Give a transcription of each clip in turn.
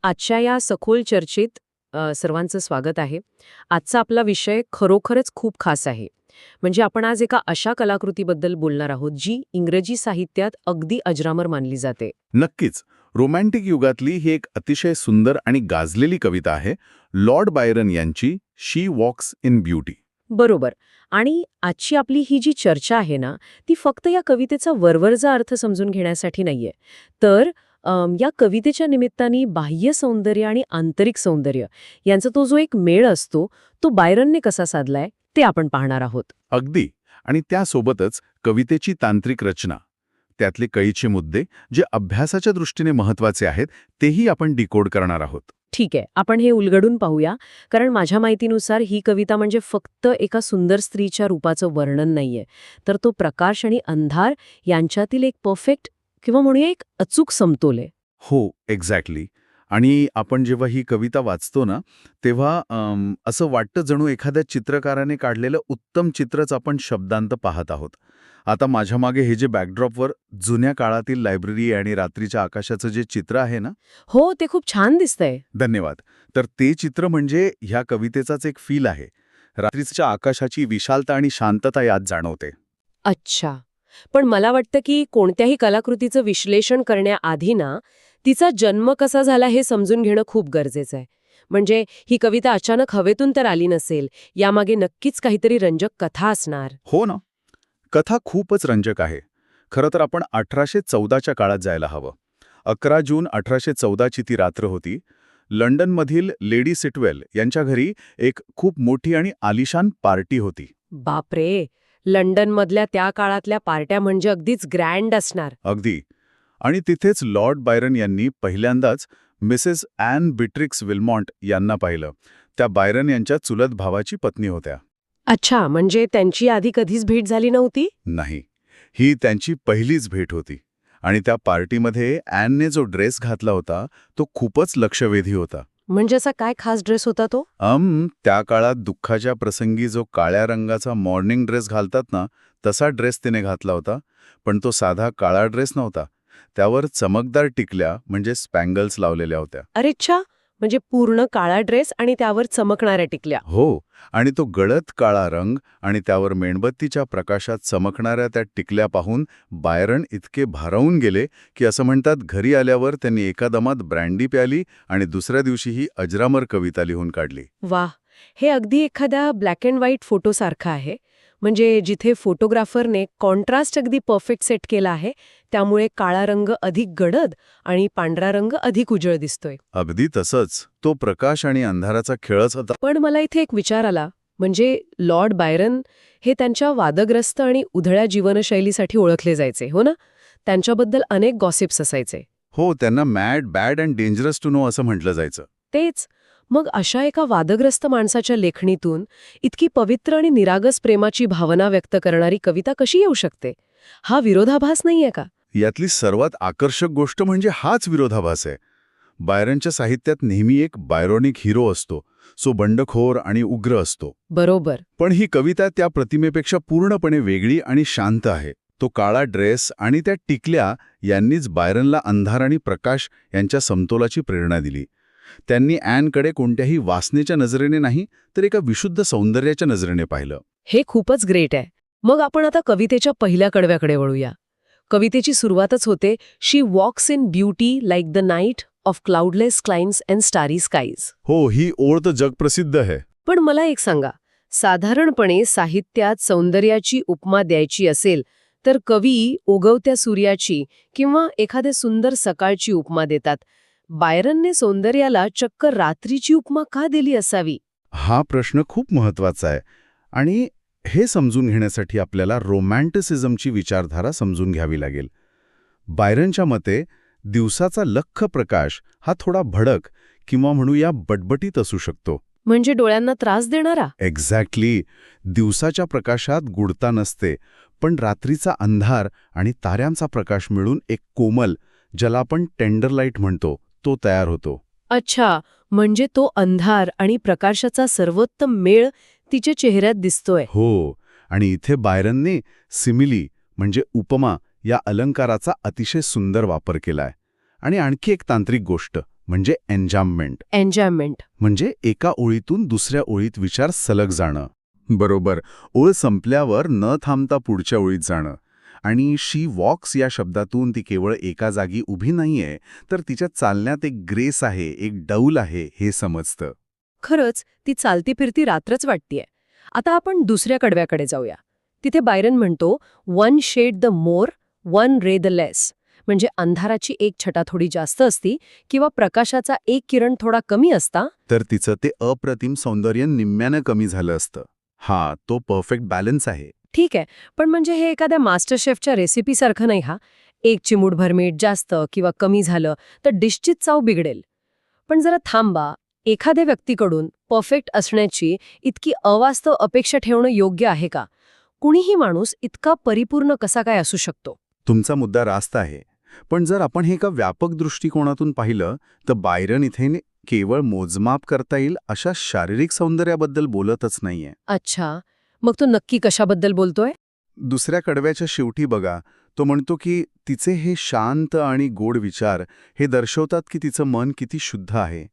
आजच्या या सखोल चर्चेत सर्वांचं स्वागत आहे. आजचा आपला विषय खरोखरच खूप खास आहे. म्हणजे आपण आज एका अशा कलाकृतीबद्दल बोलणार आहोत जी इंग्रजी साहित्यात अगदी अजरामर मानली जाते. नक्कीच. रोमॅन्टिक युगातली ही एक अतिशय सुंदर आणि गाजलेली कविता आहे, लॉर्ड बायरन यांची शी वॉक्स इन ब्युटी. बरोबर. आणि आजची आपली ही जी चर्चा आहे ना, ती फक्त या कवितेचा वरवरचा अर्थ समजून घेण्यासाठी नाहीये. तर या कवितेच्या निमित्ताने बाह्य सौंदर्य आणि आंतरिक सौंदर्य यांचा तो जो एक मेळ असतो, तो बायरनने कसा साधलाय ते आपण पाहणार आहोत. अगदी. आणि त्यासोबतच कवितेची तांत्रिक रचना, त्यातले कळीचे मुद्दे जे अभ्यासाच्या दृष्टीने महत्वाचे आहेत, तेही आपण डिकोड करणार आहोत. ठीक आहे, आपण हे उलगडून पाहूया. कारण माझ्या माहितीनुसार ही कविता म्हणजे फक्त एका सुंदर स्त्रीच्या रूपाचं वर्णन नाहीये, तर तो प्रकाश आणि अंधार यांच्यातील एक परफेक्ट किंवा म्हणूया एक अचूक समतोल आहे. हो, एक्झॅक्टली. आणि आपण जेव्हा ही कविता वाचतो ना, तेव्हा असं वाटतं जणू एखाद्या चित्रकाराने काढलेलं उत्तम चित्रच आपण शब्दांत पाहत आहोत. आता माझ्या मागे हे जे बॅकड्रॉपवर जुन्या काळातील लायब्ररी आणि रात्रीच्या आकाशाचं जे चित्र आहे ना. हो, ते खूप छान दिसतंय. धन्यवाद. तर ते चित्र म्हणजे ह्या कवितेचाच एक फील आहे. रात्रीच्या आकाशाची विशालता आणि शांतता यात जाणवते. अच्छा. पण मला वाटतं की कोणत्याही कलाकृतीचं विश्लेषण करण्याआधी ना, तिचा जन्म कसा झाला हे समजून घेणं खूप गरजेचं आहे. म्हणजे ही कविता अचानक हवेतून तर आली नसेल, यामागे नक्कीच काहीतरी रंजक कथा असणार. हो ना. कथा खूपच रंजक आहे. खरं तर आपण 1814च्या काळात जायला हवं. 11 जून 1814ची ती रात्र होती. लंडनमधील लेडी सिटवेल यांच्या घरी एक खूप मोठी आणि आलिशान पार्टी होती. बापरे, लंडनमधल्या त्या काळातल्या पार्ट्या म्हणजे अगदीच ग्रँड असणार. अगदी. आणि तिथेच लॉर्ड बायरन यांनी पहिल्यांदाच मिसेस ॲन बिट्रिक्स विल्मॉन्ट यांना पाहिलं. त्या बायरन यांच्या चुलत भावाची पत्नी होत्या. अच्छा, म्हणजे त्यांची आधी कधीच भेट झाली नव्हती? नाही, ही त्यांची पहिलीच भेट होती. आणि त्या पार्टीमध्ये ॲनने जो ड्रेस घातला होता तो खूपच लक्षवेधी होता. म्हणजे असा काय खास ड्रेस होता तो? त्या काळात दुःखाच्या प्रसंगी जो काळ्या रंगाचा मॉर्निंग ड्रेस घालतात ना, तसा ड्रेस तिने घातला होता. पण तो साधा काळा ड्रेस नव्हता. त्यावर चमकदार टिकल्या म्हणजे स्पँगल्स लावलेल्या होत्या. अरे च्छा, म्हणजे पूर्ण काळा ड्रेस आणि त्यावर चमकणाऱ्या टिकल्या. हो. आणि तो गडद काळा रंग आणि त्यावर मेणबत्तीच्या प्रकाशात चमकणाऱ्या त्या टिकल्या पाहून बायरन इतके भारावून गेले की असं म्हणतात घरी आल्यावर त्यांनी एका दमात ब्रँडी प्याली आणि दुसऱ्या दिवशी ही अजरामर कविता लिहून काढली. वाह, हे अगदी एखाद्या ब्लॅक अँड व्हाईट फोटोसारखं आहे. म्हणजे जिथे फोटोग्राफरने कॉन्ट्रास्ट अगदी परफेक्ट सेट केला आहे, त्यामुळे काळा रंग अधिक गडद आणि पांढरा रंग अधिक उजळ दिसतोय. अगदी तसंच. तो प्रकाश आणि अंधाराचा खेळच होता. पण मला इथे एक विचार आला. म्हणजे लॉर्ड बायरन हे त्यांच्या वादग्रस्त आणि उधळ्या जीवनशैलीसाठी ओळखले जायचे, हो ना? त्यांच्याबद्दल अनेक गॉसिप्स असायचे. हो, त्यांना mad, bad and dangerous to know असं म्हटलं जायचं. तेच. मग अशा एका वादग्रस्त माणसाच्या लेखणीतून इतकी पवित्र आणि निरागस प्रेमाची भावना व्यक्त करणारी कविता कशी येऊ शकते? हा विरोधाभास नाहीये का? यातली सर्वात आकर्षक गोष्ट म्हणजे हाच विरोधाभास आहे. बायरनच्या साहित्यात नेहमी एक बायरॉनिक हिरो असतो, जो बंडखोर आणि उग्र असतो. बरोबर. पण ही कविता त्या प्रतिमेपेक्षा पूर्णपणे वेगळी आणि शांत आहे. तो काळा ड्रेस आणि त्या टिकल्या यांनीच बायरनला अंधार आणि प्रकाश यांच्या समतोलाची प्रेरणा दिली. त्यांनी ॲनकडे कोणत्याही वासनेच्या नजरेने नाही, तर एका विशुद्ध सौंदर्याच्या नजरेने पाहिलं. हे खूपच ग्रेट आहे. मग आपण आता कवितेच्या पहिल्या कडव्याकडे वळूया. कवितेची सुरुवातच होते, she walks in beauty like the night of cloudless climes and starry skies. हो, ही ओळ तर जगप्रसिद्ध आहे. पण मला एक सांगा, साधारणपणे साहित्यात सौंदर्याची उपमा द्यायची असेल तर कवी उगवत्या सूर्याची किंवा एखाद्या सुंदर सकाळची उपमा देतात. बायरनने सौंदर्याला चक्क रात्रीची उपमा का दिली असावी? हा प्रश्न खूप महत्वाचा आहे. आणि हे समजून घेण्यासाठी आपल्याला रोमॅन्टिसिझमची विचारधारा समजून घ्यावी लागेल. बायरनच्या मते दिवसाचा लख्ख प्रकाश हा थोडा भडक किंवा म्हणूया बटबटीत असू शकतो. म्हणजे डोळ्यांना त्रास देणारा? एक्झॅक्टली. दिवसाच्या प्रकाशात गुढता नसते, पण रात्रीचा अंधार आणि ताऱ्यांचा प्रकाश मिळून एक कोमल, ज्याला आपण टेंडर लाईट म्हणतो, तो तयार होतो. अच्छा, म्हणजे तो अंधार आणि प्रकाशाचा सर्वोत्तम मेळ तिच्या चेहऱ्यात दिसतोय. हो. आणि इथे बायरनने सिमिली म्हणजे उपमा या अलंकाराचा अतिशय सुंदर वापर केलाय. आणि आणखी एक तांत्रिक गोष्ट, म्हणजे एन्जाममेंट. एन्जॉयमेंट. म्हणजे एका ओळीतून दुसऱ्या ओळीत विचार सलग जाणं. बरोबर. ओळ संपल्यावर न थांबता पुढच्या ओळीत जाणं. आणि शी वॉक्स या शब्दातून ती केवळ एका जागी उभी नाहीये, तर तिच्या चालण्यात एक ग्रेस आहे, एक डौल आहे, हे समजतं. खरंच ती चालती फिरती रात्रच वाटतीये. आता आपण दुसऱ्या कडव्याकडे जाऊया. तिथे बायरन म्हणतो, one shade the more, one ray the less. म्हणजे अंधाराची एक छटा थोडी जास्त असती किंवा प्रकाशाचा एक किरण थोडा कमी असता. तर तिचं ते अप्रतिम सौंदर्य निम्म्यानं कमी झालं असतं. हा, तो परफेक्ट बॅलन्स आहे. ठीक आहे, पण म्हणजे हे एखाद्या मास्टर शेफच्या रेसिपीसारखं नाही हा. एक चिमूटभर मीठ जास्त किंवा कमी झालं तर डिशचीच चव बिघडेल. पण जरा थांबा, एखाद्या व्यक्तीकडून परफेक्ट असण्याची इतकी अवास्तव अपेक्षा ठेवणं योग्य आहे का? कुणीही माणूस इतका परिपूर्ण कसा काय असू शकतो? तुमचा मुद्दा रास्त आहे. पण जर आपण हे एका व्यापक दृष्टिकोनातून पाहिलं, तर बायरन इथे केवळ मोजमाप करता येईल अशा शारीरिक सौंदर्याबद्दल बोलतच नाहीये. अच्छा, मग तो नक्की कशाबद्दल बोलतोय? दुसऱ्या कडव्याच्या शेवटी बघा, तो म्हणतो की तिचे हे शांत आणि गोड विचार हे दर्शवतात की तिचं मन किती शुद्ध आहे.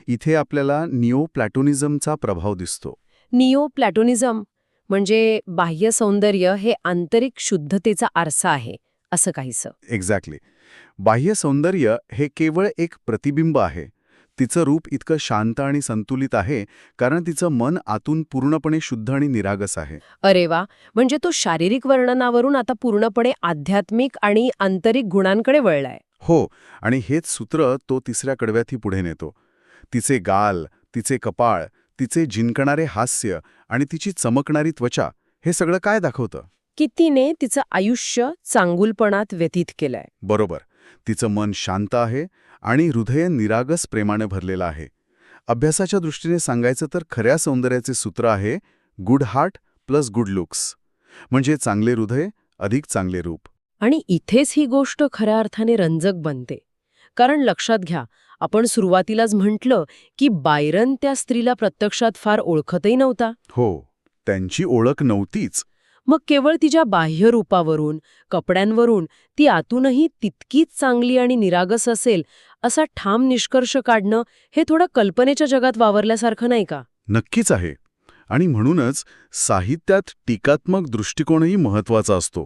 इथे आपल्याला निओ प्लॅटोनिझमचा प्रभाव दिसतो. निओ प्लॅटोनिझम म्हणजे बाह्य सौंदर्य हे आंतरिक शुद्धतेचा आरसा आहे, असं काहीसं. एक्झॅक्टली. बाह्य सौंदर्य हे केवळ एक प्रतिबिंब आहे. तिचं रूप इतकं शांत आणि संतुलित आहे कारण तिचं मन आतून पूर्णपणे शुद्ध आणि निरागस आहे. अरे वा, म्हणजे तो शारीरिक वर्णनावरून आता पूर्णपणे आध्यात्मिक आणि आंतरिक गुणांकडे वळलाय. हो, आणि हेच सूत्र तो तिसऱ्या कडव्यातही पुढे नेतो. तिचे गाल, तिचे कपाळ, तिचे जिंकणारे हास्य आणि तिची चमकणारी त्वचा हे सगळं काय दाखवतं? की तिने तिचं आयुष्य चांगुलपणात व्यतीत केलंय. बरोबर. तिचं मन शांत आहे आणि हृदय निरागस प्रेमाने भरलेलं आहे. अभ्यासाच्या दृष्टीने सांगायचं तर खऱ्या सौंदर्याचे सूत्र आहे good heart plus good looks. म्हणजे चांगले हृदय अधिक चांगले रूप. आणि इथेच ही गोष्ट खऱ्या अर्थाने रंजक बनते. कारण लक्षात घ्या, आपण सुरुवातीलाच म्हटलं की बायरन त्या स्त्रीला प्रत्यक्षात फार ओळखतही नव्हता. हो, त्यांची ओळख नव्हतीच. मग केवळ तिच्या बाह्य रूपावरून, कपड्यांवरून ती आतूनही तितकीच चांगली आणि निरागस असेल असा ठाम निष्कर्ष काढणं हे थोडं कल्पनेच्या जगात वावरल्यासारखं नाही का? नक्कीच आहे. आणि म्हणूनच साहित्यात टीकात्मक दृष्टिकोनही महत्त्वाचा असतो.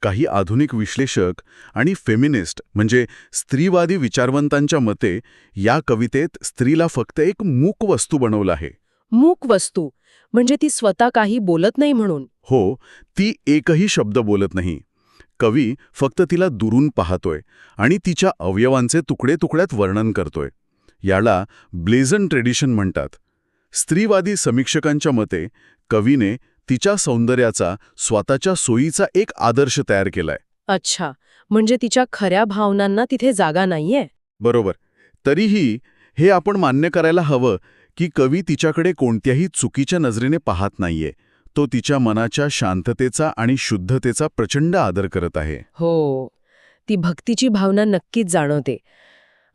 काही आधुनिक विश्लेषक आणि फेमिनिस्ट म्हणजे स्त्रीवादी विचारवंतांच्या मते या कवितेत स्त्रीला फक्त एक मूक वस्तू बनवलं आहे. मूक वस्तू म्हणजे ती स्वतः काही बोलत नाही म्हणून? हो, ती एकही शब्द बोलत नाही. कवी फक्त तिला दुरून पाहतोय आणि तिच्या अवयवांचे तुकडे तुकड्यात वर्णन करतोय. याला ब्लेझन ट्रेडिशन म्हणतात. स्त्रीवादी समीक्षकांच्या मते कवीने तिच्या सौंदर्याचा स्वतःच्या सोयीचा एक आदर्श तयार केलाय. अच्छा, म्हणजे तिच्या खऱ्या भावनांना तिथे जागा नाहीये? बरोबर. तरीही हे आपण मान्य करायला हवं की कवी तिच्याकडे कोणत्याही चुकीच्या नजरेने पाहत नाहीये. तो तिच्या मनाच्या शांततेचा आणि शुद्धतेचा प्रचंड आदर करत आहे. हो, ती भक्तीची भावना नक्कीच जाणवते.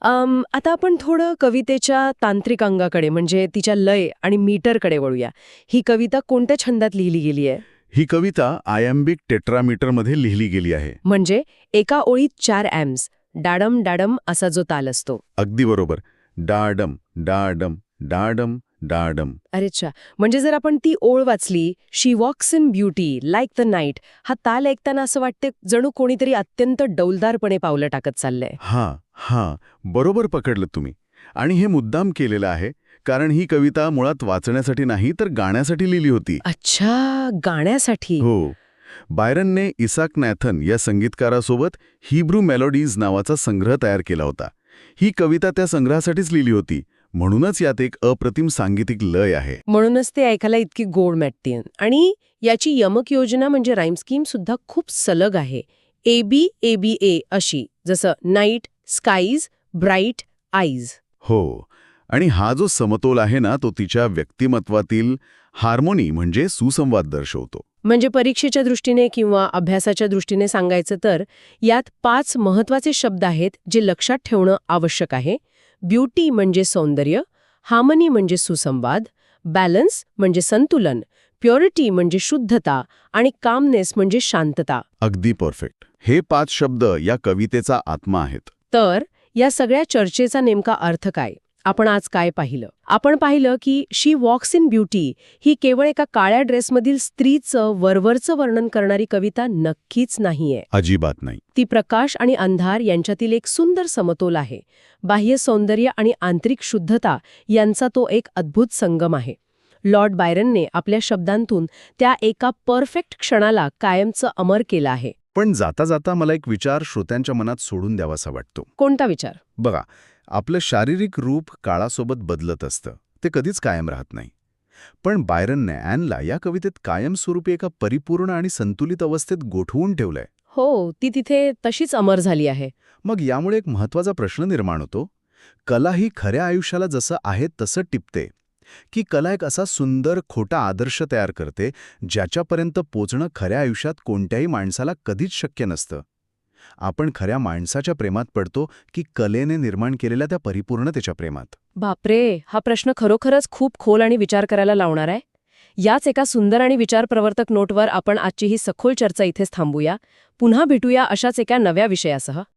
आता आपण थोडं कवितेच्या तांत्रिक अंगाकडे म्हणजे तिच्या लय आणि मीटरकडे वळूया. ही कविता कोणत्या छंदात लिहिली गेली आहे? ही कविता आयॅम्बिक टेट्रामीटरमध्ये लिहिली गेली आहे. म्हणजे एका ओळीत 4 ॲम्स, डाडम डाडम असा जो ताल असतो. अगदी बरोबर. डाडम डाडम डाडम डाडम. अरेच्छा, म्हणजे जर आपण ती ओळ वाचली, she walks in beauty like the night, हा ताल ऐकताना असं वाटतं जणू कोणीतरी अत्यंत डौलदारपणे पावलं टाकत चाललंय. हां, बरोबर पकडलं तुम्ही. आणि हे मुद्दाम केलेलं आहे कारण ही कविता मुळात वाचण्यासाठी नाही तर गाण्यासाठी लिहिली होती. अच्छा, गाण्यासाठी. हो. बायरनने इसाक नॅथन या संगीतकारासोबत हिब्रू मेलोडीज नावाचा संग्रह तयार केला होता. ही कविता त्या संग्रहासाठीच लिहिली होती. म्हणूनच यात एक अप्रतिम सांगीतिक लय आहे. म्हणूनच ते ऐकायला इतकी गोड वाटते. आणि याची यमक योजना म्हणजे राईम स्कीम सुद्धा खूप सलग आहे. ABABA अशी, जसं नाईट, स्काईज, ब्राईट, आईज. हो. आणि हा जो समतोल आहे ना, तो तिच्या व्यक्तिमत्वातील हार्मोनी म्हणजे सुसंवाद दर्शवतो. म्हणजे परीक्षेच्या दृष्टीने किंवा अभ्यासाच्या दृष्टीने सांगायचं तर यात 5 महत्वाचे शब्द आहेत जे लक्षात ठेवणं आवश्यक आहे. ब्युटी म्हणजे सौंदर्य, हार्मनी म्हणजे सुसंवाद, बॅलन्स म्हणजे संतुलन, प्युरिटी म्हणजे शुद्धता आणि कामनेस म्हणजे शांतता. अगदी परफेक्ट. हे 5 शब्द या कवितेचा आत्मा आहेत. तर या सगळ्या चर्चेचा नेमका अर्थ काय? आपण आज काय पाहिलं? आपण पाहिलं की शी वॉक्स इन ब्युटी ही केवळ एका काळ्या ड्रेसमधील स्त्रीचं वरवरचं वर्णन करणारी कविता नक्कीच नाहीये. अजिबात नाही. ती प्रकाश आणि अंधार यांच्यातील एक सुंदर समतोल आहे. बाह्य सौंदर्य आणि आंतरिक शुद्धता यांचा तो एक अद्भुत संगम आहे. लॉर्ड बायरनने आपल्या शब्दांतून त्या एका परफेक्ट क्षणाला कायमचं अमर केलं आहे. पण जाता जाता मला एक विचार श्रोत्यांच्या मनात सोडून द्यावासा वाटतो. कोणता विचार? बघा, आपलं शारीरिक रूप काळासोबत बदलत असतं, ते कधीच कायम राहत नाही. पण बायरनने ॲनला या कवितेत कायमस्वरूपी एका परिपूर्ण आणि संतुलित अवस्थेत गोठवून ठेवलंय. हो, ती तिथे तशीच अमर झाली आहे. मग यामुळे एक महत्वाचा प्रश्न निर्माण होतो. कला ही खऱ्या आयुष्याला जसं आहे तसं टिपते, की कला एक असा सुंदर खोटा आदर्श तयार करते ज्याच्यापर्यंत पोचणं खऱ्या आयुष्यात कोणत्याही माणसाला कधीच शक्य नसतं. आपण खऱ्या माणसाच्या प्रेमात पडतो की कलेने निर्माण केलेल्या त्या परिपूर्णतेच्या प्रेमात? बापरे, हा प्रश्न खरोखरच खूप खोल आणि विचार करायला लावणार आहे. याच एका सुंदर आणि विचारप्रवर्तक नोटवर आपण आजची ही सखोल चर्चा इथेच थांबूया. पुन्हा भेटूया अशाच एका नव्या विषयासह.